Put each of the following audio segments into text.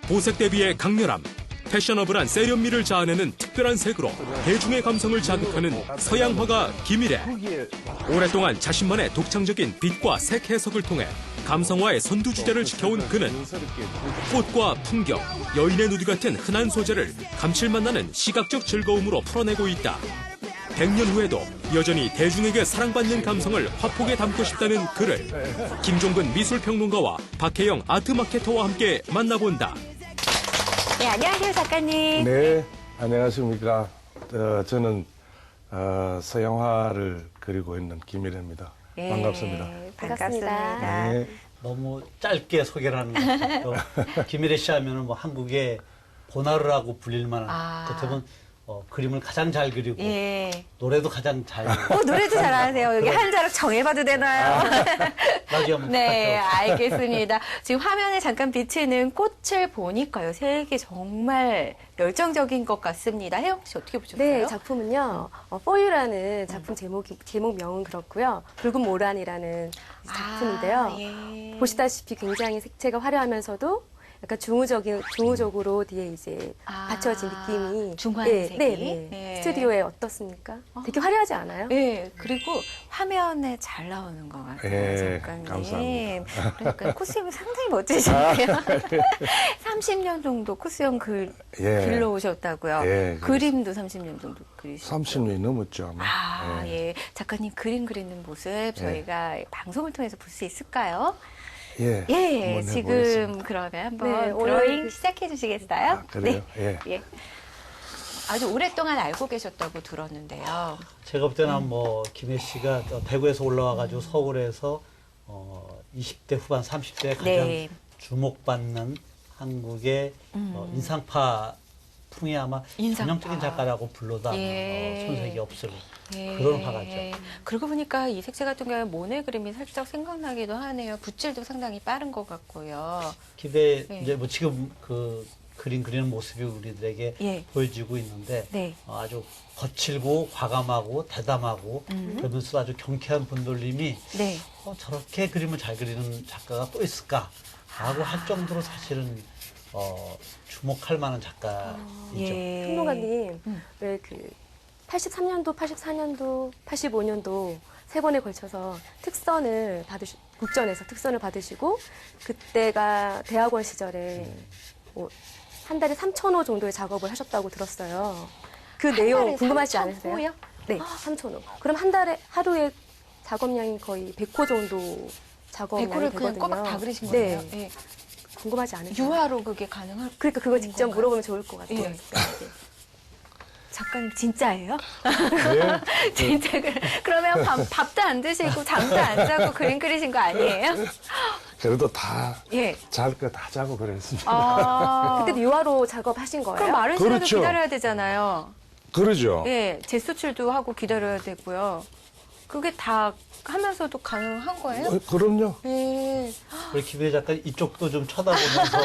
보색 대비의 강렬함, 패셔너블한 세련미를 자아내는 특별한 색으로 대중의 감성을 자극하는 서양화가 기밀해. 오랫동안 자신만의 독창적인 빛과 색 해석을 통해 감성화의 선두주자를 지켜온 그는 꽃과 풍경, 여인의 누드 같은 흔한 소재를 감칠맛 나는 시각적 즐거움으로 풀어내고 있다. 100년 후에도 여전히 대중에게 사랑받는 감성을 화폭에 담고 싶다는 그를 김종근 미술평론가와 박혜영 아트마케터와 함께 만나본다. 네, 안녕하세요, 작가님. 네, 안녕하십니까. 저는 서양화를 그리고 있는 김일혜입니다. 네, 반갑습니다. 반갑습니다. 네. 너무 짧게 소개를 하는 것 같아요. 김일혜 씨 하면은 뭐 한국의 보나르라고 불릴 만한 겉으면 그림을 가장 잘 그리고 예. 노래도 가장 잘 노래도 잘하세요. 여기 한 자락 정해봐도 되나요? 나중에 한번 네, 부탁해요. 알겠습니다. 지금 화면에 잠깐 비치는 꽃을 보니까요. 색이 정말 열정적인 것 같습니다. 혜영 씨 어떻게 보셨어요? 네, 작품은요. 포유라는 작품 제목명은 그렇고요. 붉은 모란이라는 작품인데요. 예. 보시다시피 굉장히 색채가 화려하면서도 약간 중후적으로 뒤에 이제 받쳐진 느낌이 중화의 색이? 네. 네. 스튜디오에 어떻습니까? 되게 화려하지 않아요? 네, 그리고 화면에 잘 나오는 것 같아요, 예, 작가님. 감사합니다. 그러니까 코스염이 상당히 멋지신데요. 30년 정도 코스염 길러 오셨다고요? 예, 그림도 30년 정도 그리시고. 30년이 넘었죠, 아마. 예. 작가님 그림 그리는 모습 저희가 방송을 통해서 볼 수 있을까요? 예, 예, 한번 지금 해보겠습니다. 그러면 한번 네, 오늘 드로잉 시작해 주시겠어요? 그래요? 네. 예. 아주 오랫동안 알고 계셨다고 들었는데요. 제가 볼 때는 뭐 김혜 씨가 대구에서 올라와가지고 서울에서 20대 후반 30대에 가장 네. 주목받는 한국의 인상파 풍이 아마 인상파. 전형적인 작가라고 불러도 아마 예. 손색이 없을 예. 그런 화가죠. 그러고 보니까 이 색채 같은 경우에 모네 그림이 살짝 생각나기도 하네요. 붓질도 상당히 빠른 것 같고요. 기대 네. 이제 뭐 지금 그 그림 그리는 모습이 우리들에게 예. 보여지고 있는데 네. 아주 거칠고 과감하고 대담하고 그러면서 아주 경쾌한 분돌림이 네. 저렇게 그림을 잘 그리는 작가가 또 있을까라고 할 정도로 사실은 주목할 만한 작가이죠. 예. 평론가님, 왜 그 83년도, 84년도, 85년도 세 번에 걸쳐서 국전에서 특선을 받으시고 그때가 대학원 시절에 뭐 한 달에 3,000호 정도의 작업을 하셨다고 들었어요. 그 내용 궁금하지 않으세요? 호요? 네, 3,000호. 그럼 한 달에 하루에 작업량이 거의 100호 정도 작업량이 백호를 그냥 되거든요. 꼬박 다 그리신 거예요? 네, 예. 궁금하지 않으세요? 유화로 그게 가능할 그러니까 그거 직접 건가요? 물어보면 좋을 것 같아요. 예. 작가님 진짜예요? 네. 진짜 그러면 밥도 안 드시고 잠도 안 자고 그림 그리신 거 아니에요? 그래도 다 예. 잘 거 다 자고 그랬습니다. 그때도 유화로 작업하신 거예요? 그럼 마른 시간도 그렇죠. 기다려야 되잖아요. 그러죠. 예, 재수출도 하고 기다려야 되고요. 그게 다 하면서도 가능한 거예요? 그럼요. 예. 우리 김혜 작가 이쪽도 좀 쳐다보면서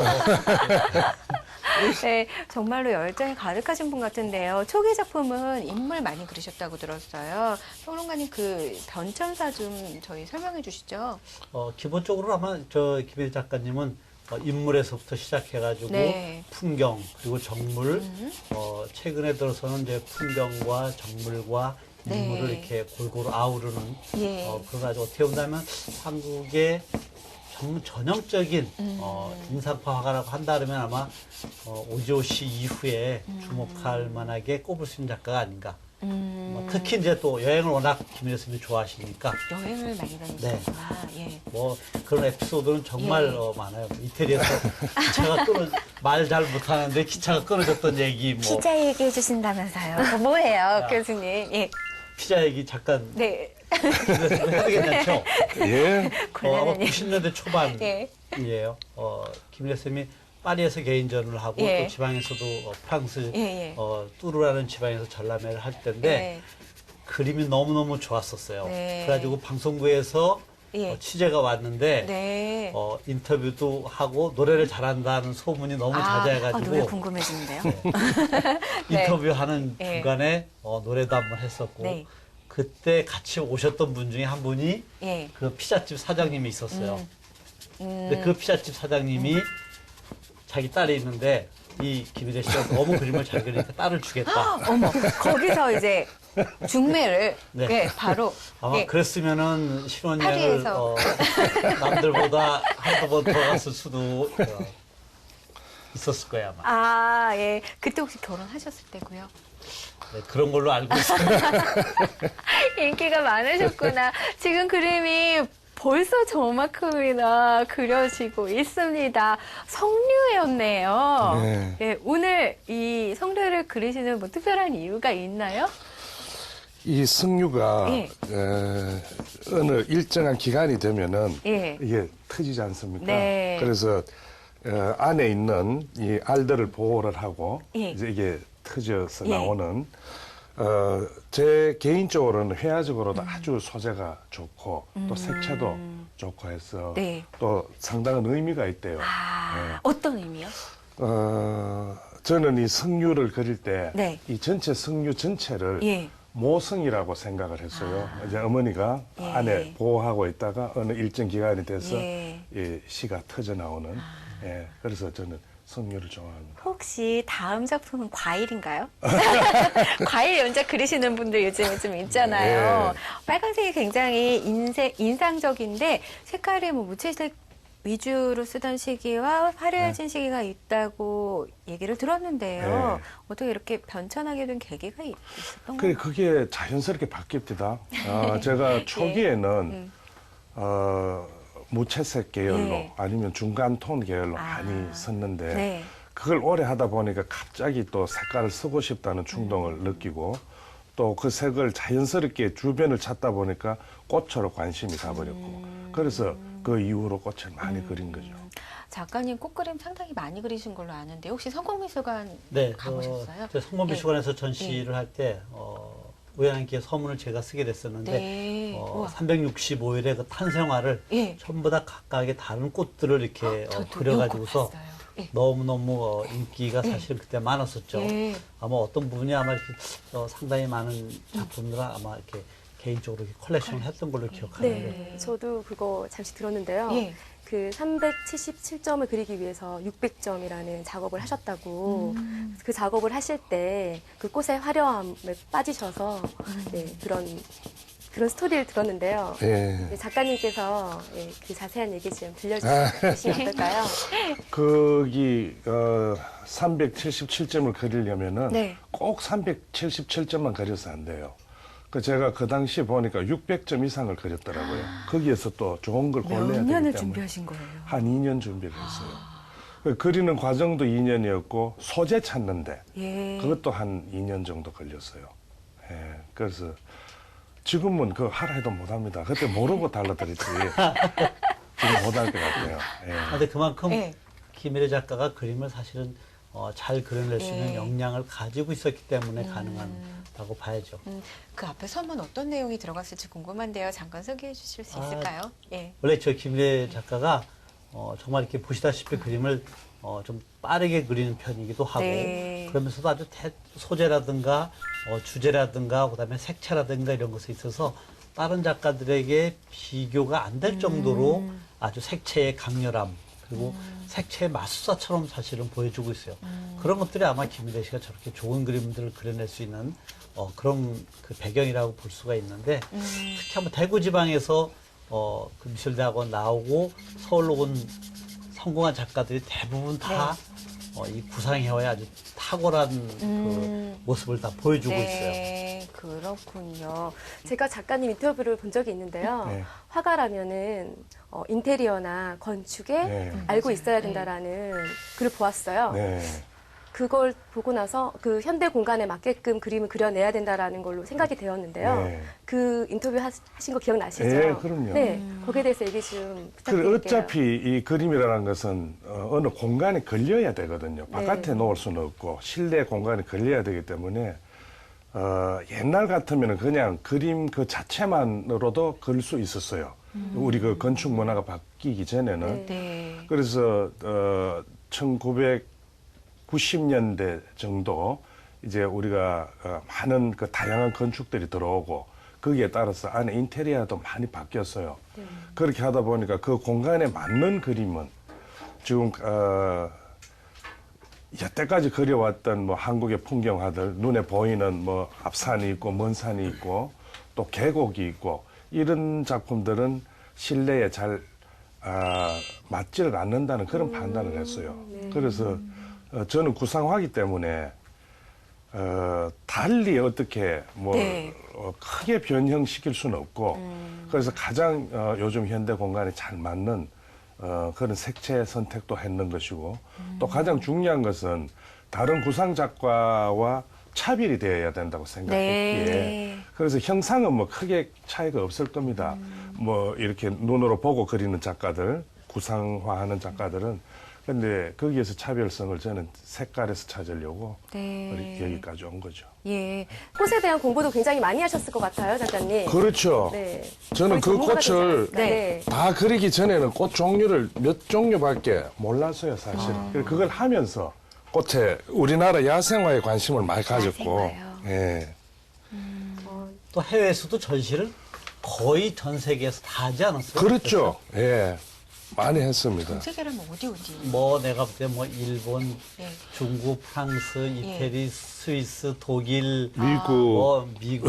네, 정말로 열정이 가득하신 분 같은데요. 초기 작품은 인물 많이 그리셨다고 들었어요. 평론가님 그 변천사 좀 저희 설명해 주시죠. 기본적으로 아마 김혜 작가님은 인물에서부터 시작해가지고 네. 풍경 그리고 정물 최근에 들어서는 이제 풍경과 정물과 네. 인물을 이렇게 골고루 아우르는 예. 그런 아주 어떻게 본다면 한국의 전형적인 인상파 화가라고 한다면 아마 오지호 씨 이후에 주목할 만하게 꼽을 수 있는 작가가 아닌가. 특히 이제 또 여행을 워낙 김일혜 선생님이 좋아하시니까 여행을 많이 다니시구나. 예. 뭐 그런 에피소드는 정말 예. 많아요. 이태리에서 기차가 말 잘 못하는데 기차가 끊어졌던 얘기, 뭐 피자 얘기해 주신다면서요. 뭐예요, 교수님? 예. 피자 얘기 잠깐 네. 해도 괜찮죠? 예. 아마 곤란한 얘기. 90년대 초반이에요. 예. 김일혜 선생님이 파리에서 개인전을 하고 예. 또 지방에서도 프랑스 예. 뚜르라는 지방에서 전람회를 할 때인데 예. 그림이 너무너무 좋았었어요. 네. 그래가지고 방송국에서 예. 취재가 왔는데 네. 인터뷰도 하고 노래를 잘한다는 소문이 너무 자자해가지고 노래 궁금해지는데요. 네. 인터뷰하는 예. 중간에 노래도 한번 했었고 네. 그때 같이 오셨던 분 중에 한 분이 예. 그 피자집 사장님이 있었어요. 근데 그 피자집 사장님이 자기 딸이 있는데 이 김일혜 씨가 너무 그림을 잘 그리니까 딸을 주겠다. 어머, 거기서 이제 중매를 네. 예, 바로 아마 예, 그랬으면은 신혼여행을 파리에서. 남들보다 한두 번 더 갔을 수도 있었을 거예요 아마. 아, 예. 그때 혹시 결혼하셨을 때고요. 네, 그런 걸로 알고 있어요. 인기가 많으셨구나. 지금 그림이 벌써 저만큼이나 그려지고 있습니다. 성류였네요. 네. 예, 오늘 이 성류를 그리시는 뭐 특별한 이유가 있나요? 이 석류가 예. 어느 일정한 기간이 되면은 예. 이게 터지지 않습니까? 네. 그래서 안에 있는 이 알들을 보호를 하고 예. 이제 이게 터져서 예. 나오는 제 개인적으로는 회화적으로도 아주 소재가 좋고 또 색채도 좋고 해서 네. 또 상당한 의미가 있대요. 아, 어떤 의미요? 저는 이 석류를 그릴 때 이 네. 전체 석류 전체를 예. 모성이라고 생각을 했어요. 이제 어머니가 예. 안에 보호하고 있다가 어느 일정 기간이 돼서 예. 이 씨가 터져 나오는. 예, 그래서 저는 석류를 좋아합니다. 혹시 다음 작품은 과일인가요? 과일 연작 그리시는 분들 요즘에 좀 있잖아요. 네. 빨간색이 굉장히 인상적인데 색깔이 뭐 무채색 위주로 쓰던 시기와 화려해진 시기가 있다고 얘기를 들었는데요. 네. 어떻게 이렇게 변천하게 된 계기가 있었던 그래, 건가요? 그게 자연스럽게 바뀝니다. 제가 초기에는 무채색 계열로 예. 아니면 중간 톤 계열로 많이 썼는데 네. 그걸 오래 하다 보니까 갑자기 또 색깔을 쓰고 싶다는 충동을 느끼고 또 그 색을 자연스럽게 주변을 찾다 보니까 꽃으로 관심이 가버렸고 그래서 그 이후로 꽃을 많이 그린 거죠. 작가님 꽃그림 상당히 많이 그리신 걸로 아는데 혹시 성공미술관 네, 가보셨어요? 저 성모미술관에서 전시를 할 때 우연하게 서문을 제가 쓰게 됐었는데 네. 우와. 365일의 그 탄생화를 예. 전부 다 각각의 다른 꽃들을 이렇게 저도 그려가지고서 요거 봤어요. 예. 너무너무 인기가 사실 그때 많았었죠. 예. 아마 어떤 부분이 아마 이렇게 상당히 많은 작품들은 아마 이렇게 개인적으로 이렇게 컬렉션을 했던 걸로 기억하는데 네, 저도 그거 잠시 들었는데요. 예. 그 377점을 그리기 위해서 600점이라는 작업을 하셨다고 그 작업을 하실 때 그 꽃의 화려함에 빠지셔서 네, 그런 스토리를 들었는데요. 예. 네, 작가님께서 예, 그 자세한 얘기 좀 들려주시면 어떨까요? 거기 377점을 그리려면은 네. 꼭 377점만 그려서 안 돼요. 제가 그 당시 보니까 600점 이상을 그렸더라고요. 거기에서 또 좋은 걸 골라야 몇 되기 년을 때문에 준비하신 거예요? 한 2년 준비를 했어요. 그리는 과정도 2년이었고 소재 찾는데 예. 그것도 한 2년 정도 걸렸어요. 예, 그래서 지금은 그거 하라 해도 못합니다. 그때 모르고 달라드렸지. 지금 못할 것 같아요. 예. 근데 그만큼 예. 김일혜 작가가 그림을 사실은 잘 그려낼 수 있는 예. 역량을 가지고 있었기 때문에 가능하다고 봐야죠. 그 앞에 서문 어떤 내용이 들어갔을지 궁금한데요. 잠깐 소개해 주실 수 있을까요? 예. 원래 저 김일혜 작가가 정말 이렇게 보시다시피 그림을 좀 빠르게 그리는 편이기도 하고 네. 그러면서도 아주 소재라든가 주제라든가 그다음에 색채라든가 이런 것에 있어서 다른 작가들에게 비교가 안 될 정도로 아주 색채의 강렬함 그리고 색채의 마술사처럼 사실은 보여주고 있어요. 그런 것들이 아마 김일혜 씨가 저렇게 좋은 그림들을 그려낼 수 있는 그런 그 배경이라고 볼 수가 있는데 특히 한번 대구 지방에서 그 미술대학원 나오고 서울로 온 성공한 작가들이 대부분 다 이 구상회화에 아주 탁월한 그 모습을 다 보여주고 있어요. 네, 그렇군요. 제가 작가님 인터뷰를 본 적이 있는데요. 네. 화가라면은 인테리어나 건축에 네. 알고 있어야 된다라는 글을 보았어요. 네. 그걸 보고 나서 그 현대 공간에 맞게끔 그림을 그려내야 된다라는 걸로 생각이 되었는데요. 네. 그 인터뷰 하신 거 기억나시죠? 예, 그럼요. 네, 거기에 대해서 얘기 좀 그 부탁드릴게요. 어차피 이 그림이라는 것은 어느 공간에 걸려야 되거든요. 바깥에 놓을 수는 없고 실내 공간에 걸려야 되기 때문에 옛날 같으면 그냥 그림 그 자체만으로도 그릴 수 있었어요. 우리 그 건축 문화가 바뀌기 전에는. 네. 그래서 1990년대 정도 이제 우리가 많은 그 다양한 건축들이 들어오고 거기에 따라서 안에 인테리어도 많이 바뀌었어요. 그렇게 하다 보니까 그 공간에 맞는 그림은 지금 여태까지 그려왔던 뭐 한국의 풍경화들, 눈에 보이는 뭐 앞산이 있고 먼 산이 있고 또 계곡이 있고 이런 작품들은 실내에 잘 맞지를 않는다는 그런 판단을 했어요. 그래서 저는 구상화기 때문에 달리 어떻게 뭐 네. 크게 변형시킬 수는 없고 그래서 가장 요즘 현대 공간에 잘 맞는 그런 색채 선택도 했는 것이고 또 가장 중요한 것은 다른 구상 작가와 차별이 되어야 된다고 생각했기에 네. 그래서 형상은 뭐 크게 차이가 없을 겁니다. 뭐 이렇게 눈으로 보고 그리는 작가들, 구상화하는 작가들은 근데 거기에서 차별성을 저는 색깔에서 찾으려고 네. 여기까지 온 거죠. 예. 꽃에 대한 공부도 굉장히 많이 하셨을 것 같아요, 작가님. 그렇죠. 네. 저는 거의 그 전문가가 되지 꽃을 않았을까? 네. 다 그리기 전에는 꽃 종류를 몇 종류밖에 몰랐어요, 사실은. 그래서 그걸 하면서 꽃에 우리나라 야생화에 관심을 많이 가졌고, 야생화요? 예. 또 해외에서도 전시를 거의 전 세계에서 다 하지 않았어요? 그렇죠. 예. 많이 했습니다. 세계라면 어디? 뭐 내가 볼 때 뭐 일본, 네. 중국, 프랑스, 이태리, 스위스, 독일, 미국. 뭐 미국,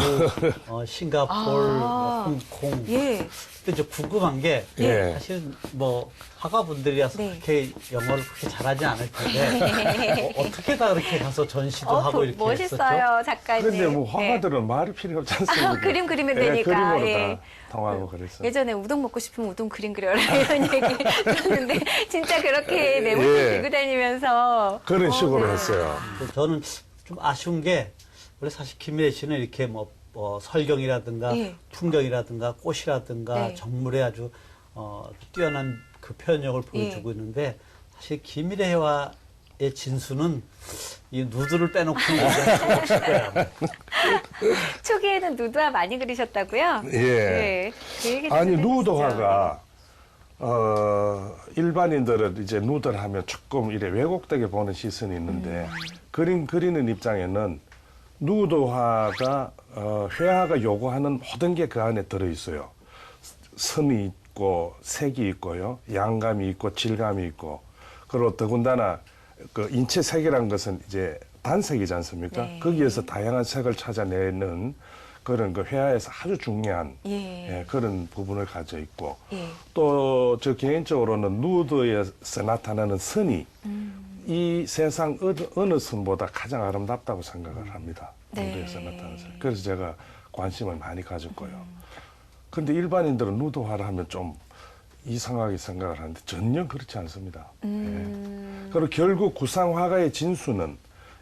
싱가포르, 뭐 홍콩. 예. 근데 이제 궁금한 게 예. 사실 뭐 화가분들이라서 네. 그렇게 영어를 그렇게 잘하지 않을 텐데 어떻게 다 그렇게 가서 전시도 하고 이렇게 했었죠? 멋있어요, 작가님. 그런데 뭐 화가들은 말이 필요 없지 않습니까? 그림 그리면 예, 되니까. 그림으로 예. 다 통하고 그랬어요. 예전에 우동 먹고 싶으면 우동 그림 그려라 이런 얘기 들었는데 진짜 그렇게 메모를 예. 들고 다니면서 그런 식으로 네. 했어요. 저는 좀 아쉬운 게 원래 사실 김미래 씨는 이렇게 뭐 설경이라든가 예. 풍경이라든가 꽃이라든가 네. 정물에 아주 뛰어난 그 표현력을 보여주고 있는데 사실 김미래와의 진수는 이 누드를 빼놓고는 얘기할 수가 없을 거예요. 초기에는 누드화 많이 그리셨다고요? 예. 네. 그 얘기 아니, 좀 해주시죠. 누드화가, 일반인들은 이제 누드를 하면 조금 이래 왜곡되게 보는 시선이 있는데, 그림 그리는 입장에는 누드화가, 회화가 요구하는 모든 게 그 안에 들어있어요. 선이 있고, 색이 있고요, 양감이 있고, 질감이 있고, 그리고 더군다나 그 인체 색이라는 것은 이제 단색이지 않습니까? 네. 거기에서 다양한 색을 찾아내는 그런 그 회화에서 아주 중요한 예. 예, 그런 부분을 가져 있고 예. 또 저 개인적으로는 누드에서 나타나는 선이 이 세상 어느 선보다 가장 아름답다고 생각을 합니다. 네. 누드에서 나타나는 선. 그래서 제가 관심을 많이 가졌고요. 근데 일반인들은 누드화를 하면 좀 이상하게 생각을 하는데 전혀 그렇지 않습니다. 예. 그리고 결국 구상화가의 진수는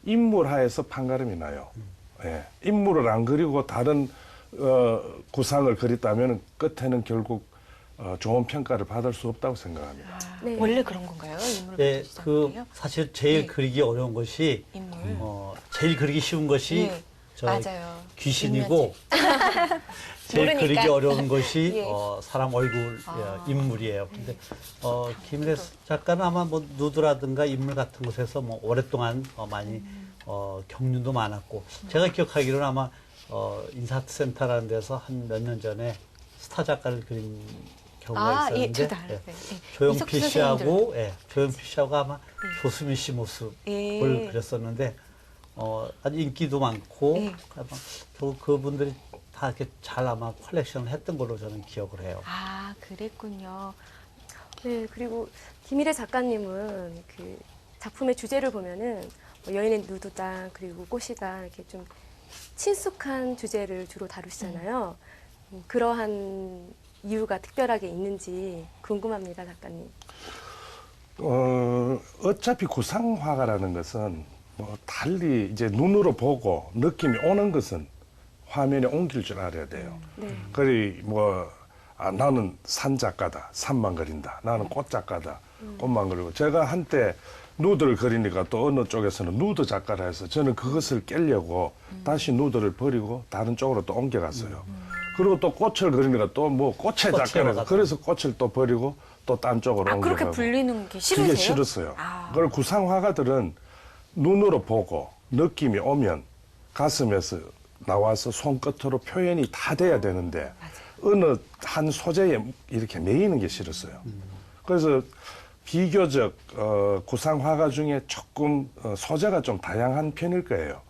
인물하에서 판가름이 나요. 예. 인물을 안 그리고 다른 구상을 그렸다면 끝에는 결국 좋은 평가를 받을 수 없다고 생각합니다. 네. 원래 그런 건가요? 인물을 네, 그리시지 그 않는데요? 사실 제일 네. 그리기 어려운 것이 인물. 제일 그리기 쉬운 것이 네, 저 맞아요. 귀신이고 제일 모르니까. 그리기 어려운 것이 예. 사람 얼굴 인물이에요. 근데 김일혜 작가는 아마 뭐 누드라든가 인물 같은 곳에서 뭐 오랫동안 많이 경륜도 많았고 제가 기억하기로는 아마 인사아트센터라는 데서 한 몇 년 전에 스타 작가를 그린 경우가 예, 있었는데 저도 알아요. 예. 조용필 이석수 씨하고 조용필 씨하고 아마 조수민 씨 모습을 예. 그렸었는데 아주 인기도 많고 예. 아마 결국 그분들이 다 이렇게 잘 아마 컬렉션을 했던 걸로 저는 기억을 해요. 아, 그랬군요. 네, 그리고 김일혜 작가님은 그 작품의 주제를 보면은 뭐 여인의 누드다 그리고 꽃이다 이렇게 좀 친숙한 주제를 주로 다루시잖아요. 그러한 이유가 특별하게 있는지 궁금합니다, 작가님. 어차피 구상화가라는 것은 뭐 달리 이제 눈으로 보고 느낌이 오는 것은 화면에 옮길 줄 알아야 돼요. 네. 그리 뭐 나는 산 작가다, 산만 그린다. 나는 꽃 작가다, 꽃만 그리고 제가 한때 누드를 그리니까 또 어느 쪽에서는 누드 작가라 해서 저는 그것을 깨려고 다시 누드를 버리고 다른 쪽으로 또 옮겨갔어요. 그리고 또 꽃을 그리니까 또 뭐 꽃의 작가라 해서 그래서 꽃을 또 버리고 또 딴 쪽으로 옮겨가고. 그렇게 불리는 게 싫으세요? 그게 싫었어요. 그걸 구상화가들은 눈으로 보고 느낌이 오면 가슴에서 나와서 손끝으로 표현이 다 돼야 되는데 어느 한 소재에 이렇게 매이는 게 싫었어요. 그래서 비교적 구상 화가 중에 조금 소재가 좀 다양한 편일 거예요.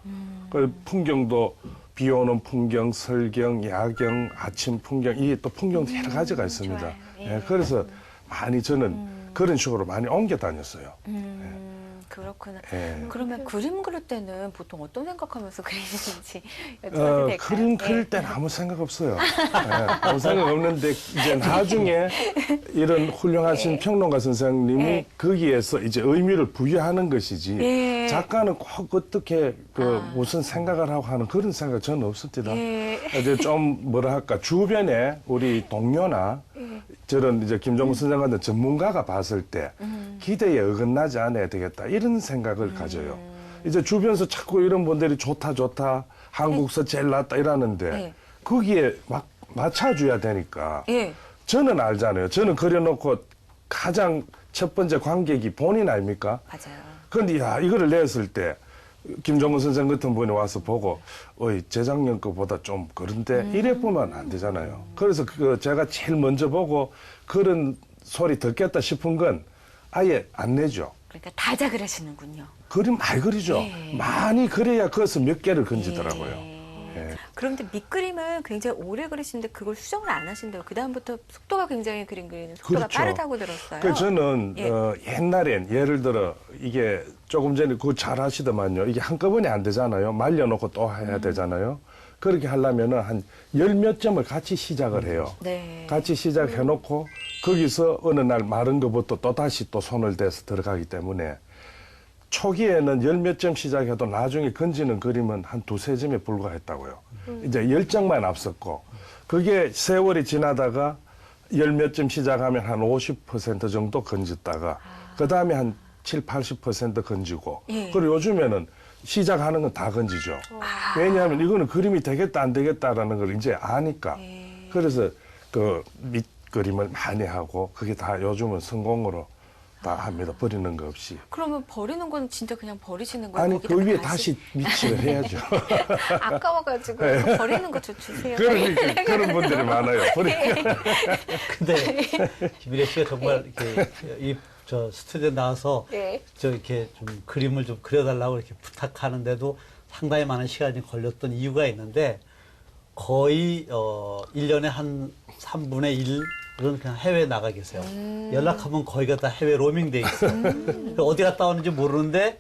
그 풍경도 비 오는 풍경, 설경, 야경, 아침 풍경, 이게 또 풍경도 여러 가지가 있습니다. 좋아요. 예, 그래서 많이 저는 그런 식으로 많이 옮겨 다녔어요. 그렇구나. 예. 그러면 그림 그릴 때는 보통 어떤 생각하면서 그리는지 여쭤봐도 될까요? 그림 그릴 때는 아무 생각 없어요. 예, 아무 생각 없는데 이제 나중에 이런 훌륭하신 평론가 선생님이 네. 거기에서 이제 의미를 부여하는 것이지 예. 작가는 꼭 어떻게 무슨 생각을 하고 하는 그런 생각 저는 없습니다. 예. 이제 좀 뭐라 할까 주변에 우리 동료나 저런 이제 김종국 선생 같은 전문가가 봤을 때 기대에 어긋나지 않아야 되겠다 이런 생각을 가져요. 이제 주변에서 자꾸 이런 분들이 좋다 한국서 제일 낫다 이러는데 네. 거기에 막 맞춰줘야 되니까 예. 저는 알잖아요. 저는 그려놓고 가장 첫 번째 관객이 본인 아닙니까? 맞아요. 그런데 야 이거를 냈을 때 김종근 선생 같은 분이 와서 보고 어이 재작년 거보다 좀 그런데 이래 보면 안 되잖아요. 그래서 제가 제일 먼저 보고 그런 소리 듣겠다 싶은 건 아예 안 내죠. 그러니까 다작을 하시는군요. 그림 많이 그리죠. 예. 많이 그려야 거기서 몇 개를 건지더라고요. 예. 그런데 밑그림은 굉장히 오래 그리시는데 그걸 수정을 안 하신다고. 그다음부터 속도가 굉장히 그림 그리는 속도가 그렇죠. 빠르다고 들었어요. 그 저는 예. 옛날엔 예를 들어 이게 조금 전에 그거 잘 하시더만요. 이게 한꺼번에 안 되잖아요. 말려놓고 또 해야 되잖아요. 그렇게 하려면은 한 열 몇 점을 같이 시작을 해요. 네. 같이 시작해놓고 거기서 어느 날 마른 것부터 또 다시 또 손을 대서 들어가기 때문에 초기에는 열 몇 점 시작해도 나중에 건지는 그림은 한 두세 점에 불과했다고요. 이제 열정만 앞섰고 그게 세월이 지나다가 열 몇 점 시작하면 한 50% 정도 건졌다가 그 다음에 한 7, 80% 건지고 예. 그리고 요즘에는 시작하는 건 다 건지죠. 왜냐하면 이거는 그림이 되겠다 안 되겠다라는 걸 이제 아니까. 예. 그래서 그 밑 그림을 많이 하고 그게 다 요즘은 성공으로 다 합니다. 버리는 거 없이. 그러면 버리는 건 진짜 그냥 버리시는 거예요? 아니 그 거기다가 위에 다시 밑칠을 해야죠. 아까워가지고 그거 버리는 거 주세요. 그러니까 그런 분들이 많아요. 버리니까. 근데 김일혜 씨가 정말 이렇게 저 스튜디오에 나와서 네. 저 이렇게 좀 그림을 좀 그려달라고 이렇게 부탁하는데도 상당히 많은 시간이 걸렸던 이유가 있는데 거의 1년에 한 3분의 1은 그냥 해외에 나가 계세요. 연락하면 거기가 다 해외 로밍돼 있어요. 어디 갔다 오는지 모르는데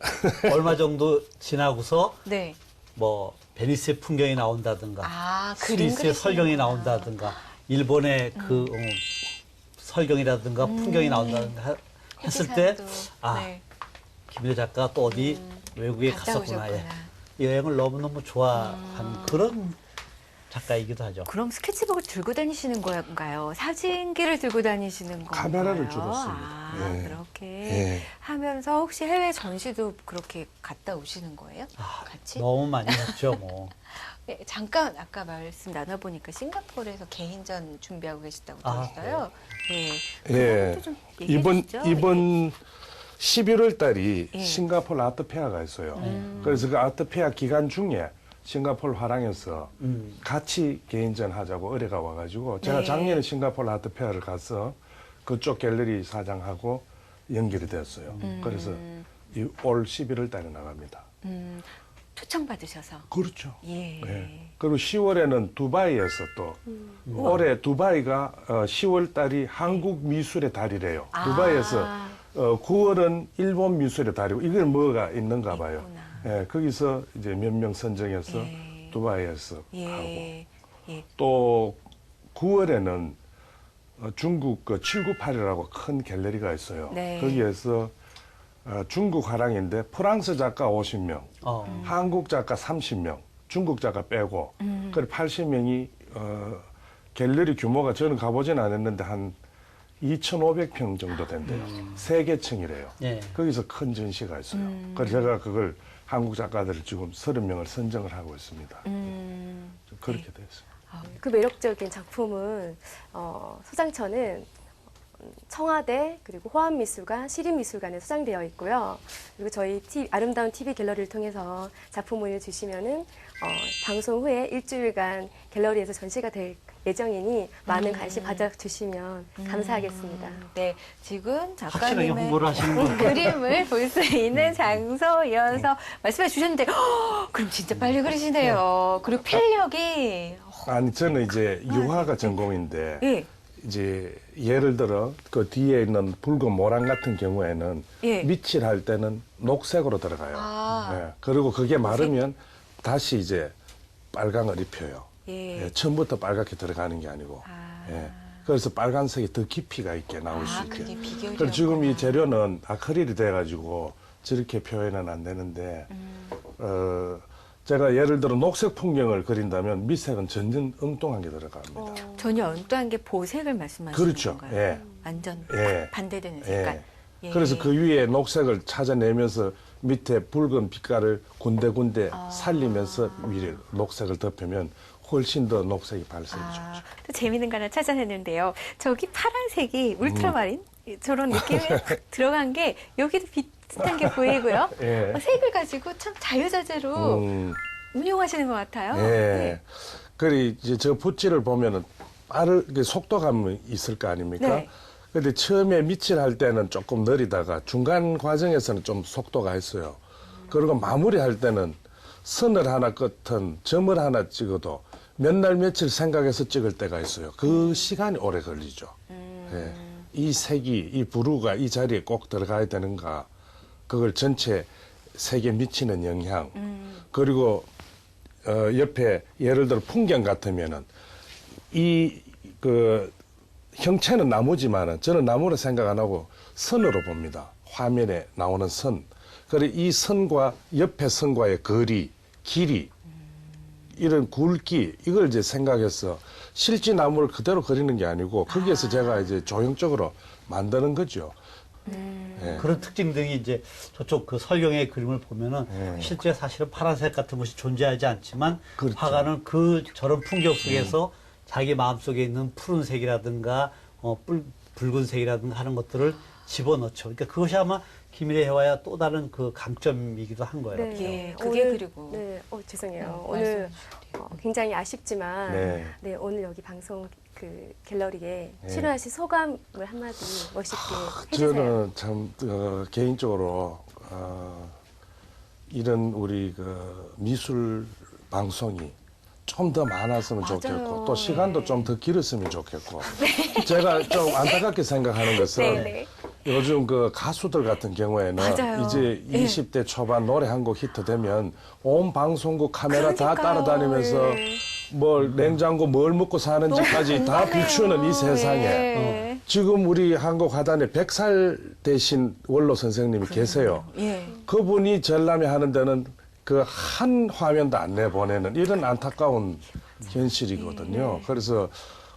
얼마 정도 지나고서 네. 뭐 베니스의 풍경이 나온다든가 아, 그림 스위스의 설경이 그리시는구나. 나온다든가 일본의 그 설경이라든가 풍경이 나온다든가 했을 때 아, 네. 김일혜 작가가 또 어디 외국에 갔다 갔었구나. 예. 오셨구나. 여행을 너무너무 좋아하는 그런 작가이기도 하죠. 그럼 스케치북을 들고 다니시는 건가요? 사진기를 들고 다니시는 건가요? 카메라를 주로 씁니다. 아, 예. 그렇게 예. 하면서 혹시 해외 전시도 그렇게 갔다 오시는 거예요? 같이? 너무 많이 했죠, 뭐. 네, 잠깐 아까 말씀 나눠보니까 싱가포르에서 개인전 준비하고 계시다고 아, 들었어요. 네. 예. 그것도 좀 얘기해 이번 주시죠. 11월 달이 예. 싱가포르 아트페어가 있어요. 그래서 그 아트페어 기간 중에 싱가포르 화랑에서 같이 개인전 하자고 의뢰가 와가지고 제가 네. 작년에 싱가포르 아트페어를 가서 그쪽 갤러리 사장하고 연결이 됐어요. 그래서 올 11월 달에 나갑니다. 초청받으셔서. 그렇죠. 예. 네. 그리고 10월에는 두바이에서 또 올해 두바이가 10월 달이 한국 미술의 달이래요. 아. 두바이에서 9월은 일본 미술의 달이고 이걸 뭐가 있는가 봐요. 있구나. 예, 거기서 이제 몇 명 선정해서 예. 두바이에서 하고 예. 예. 또 9월에는 중국 그 798이라고 큰 갤러리가 있어요. 네. 거기에서 중국 화랑인데 프랑스 작가 50명, 한국 작가 30명, 중국 작가 빼고 그래 80명이 갤러리 규모가 저는 가보진 않았는데 한 2,500평 정도 된대요. 세 개 층이래요. 예. 거기서 큰 전시가 있어요. 그래서 제가 그걸 한국 작가들을 지금 30명을 선정을 하고 있습니다. 좀 그렇게 됐어요. 그 매력적인 작품은 소장처는 청와대 그리고 호암미술관, 시립미술관에 소장되어 있고요. 그리고 저희 아름다운 TV 갤러리를 통해서 작품 문의를 주시면은 방송 후에 일주일간 갤러리에서 전시가 될 예정이니 많은 관심 가져주시면 감사하겠습니다. 네, 지금 확실하게 작가님의 홍보를 하시는 분. 그림을 볼 수 있는 장소여서 말씀해 주셨는데 그럼 진짜 빨리 그리시네요. 그리고 필력이 아니 저는 이제 유화가 전공인데 예. 이제 예를 들어 그 뒤에 있는 붉은 모랑 같은 경우에는 예. 밑칠 할 때는 녹색으로 들어가요. 아. 예. 그리고 그게 마르면 다시 이제 빨강을 입혀요. 예. 예, 처음부터 빨갛게 들어가는 게 아니고. 아. 예. 그래서 빨간색이 더 깊이가 있게 나올 수 있게. 그게 비결이요. 그리고 지금 이 재료는 아크릴이 돼가지고 저렇게 표현은 안 되는데, 제가 예를 들어 녹색 풍경을 그린다면 밑색은 전전 엉뚱한 게 들어갑니다. 전혀 엉뚱한 게 보색을 말씀하시는 그렇죠. 건가요? 예. 완전 예. 반대되는 색깔. 예. 예. 그래서 그 위에 녹색을 찾아내면서 밑에 붉은 빛깔을 군데군데 살리면서 위에 녹색을 덮으면 훨씬 더 녹색이 발색이 좋죠. 또 재밌는 거 하나 찾아냈는데요. 저기 파란색이 울트라마린 저런 느낌이 확 들어간 게 여기도 비슷한 게 보이고요. 예. 색을 가지고 참 자유자재로 운용하시는 것 같아요. 예. 네. 그리고 이제 저 붓질을 보면은 빠르게 속도감이 있을 거 아닙니까? 네. 근데 처음에 밑칠 할 때는 조금 느리다가 중간 과정에서는 좀 속도가 있어요. 그리고 마무리할 때는 선을 하나 끝은 점을 하나 찍어도 몇 날 며칠 생각해서 찍을 때가 있어요. 그 시간이 오래 걸리죠. 예. 이 색이, 이 브루가 이 자리에 꼭 들어가야 되는가. 그걸 전체 색에 미치는 영향. 그리고 옆에 예를 들어 풍경 같으면은 그 형체는 나무지만은 저는 나무를 생각 안 하고 선으로 봅니다. 화면에 나오는 선. 그리고 이 선과 옆에 선과의 거리, 길이, 이런 굵기, 이걸 이제 생각해서 실제 나무를 그대로 그리는 게 아니고 거기에서 제가 이제 조형적으로 만드는 거죠. 예. 그런 특징 등이 이제 저쪽 그 설경의 그림을 보면은 예. 실제 사실은 파란색 같은 것이 존재하지 않지만 그렇죠. 화가는 그 저런 풍경 속에서 자기 마음속에 있는 푸른색이라든가 붉은색이라든가 하는 것들을 집어넣죠. 그러니까 그것이 아마 김일의 해와의 또 다른 그 강점이기도 한 거예요. 예, 그게 그리고. 네, 죄송해요. 말씀해 오늘 굉장히 아쉽지만 네. 네, 오늘 여기 방송 그 갤러리에 네. 출연하신 소감을 한마디 멋있게 해주세요. 저는 참 개인적으로 이런 우리 그 미술 방송이 좀 더 많았으면 좋겠고 또 시간도 좀 더 길었으면 좋겠고 제가 좀 안타깝게 생각하는 것은 네, 네. 요즘 그 가수들 같은 경우에는 맞아요. 이제 예. 20대 초반 노래 한 곡 히트되면 온 방송국 카메라 다 그러니까요. 따라다니면서 예. 뭘 냉장고 뭘 먹고 사는지까지 다 궁금해요. 비추는 이 세상에 예. 지금 우리 한국 하단에 100살 되신 원로 선생님이 계세요. 예. 그분이 전람회 하는 데는 그 한 화면도 안 내보내는 이런 안타까운 현실이거든요. 그래서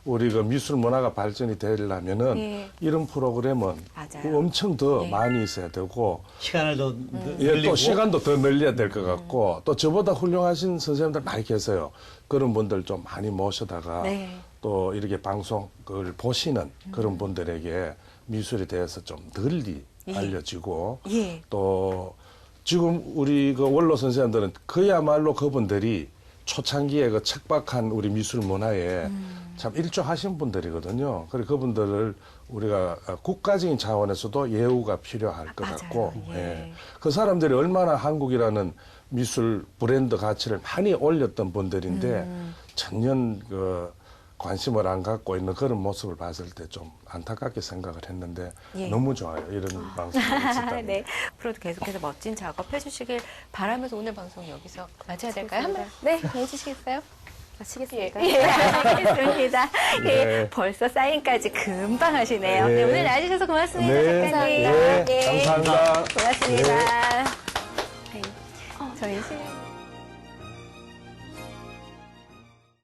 우리 그 미술 문화가 발전이 되려면은 예. 이런 프로그램은 맞아요. 엄청 더 예. 많이 있어야 되고 시간을 더 예, 늘리고 또 시간도 더 늘려야 될 것 같고 또 저보다 훌륭하신 선생님들 많이 계세요. 그런 분들 좀 많이 모셔다가 네. 또 이렇게 방송을 보시는 그런 분들에게 미술에 대해서 좀 널리 예. 알려지고 예. 또 지금 우리 그 원로 선생님들은 그야말로 그분들이 초창기에 그 척박한 우리 미술 문화에 참 일조하신 분들이거든요. 그리고 그분들을 우리가 국가적인 차원에서도 예우가 필요할 것 맞아요. 같고, 예. 그 사람들이 얼마나 한국이라는 미술 브랜드 가치를 많이 올렸던 분들인데 전혀 그 관심을 안 갖고 있는 그런 모습을 봤을 때 좀 안타깝게 생각을 했는데 예. 너무 좋아요. 이런 방송이 있었다니. 네. 앞으로도 계속해서 멋진 작업 해주시길 바라면서 오늘 방송 여기서 마쳐야 될까요? 한번 네. 해주시겠어요? 마치겠습니다. 예, 알겠습니다. 예, 네. 벌써 사인까지 금방 하시네요. 네. 네, 오늘 나와주셔서 고맙습니다, 네. 작가님. 네. 예, 감사합니다. 고맙습니다. 네. 저희 시간.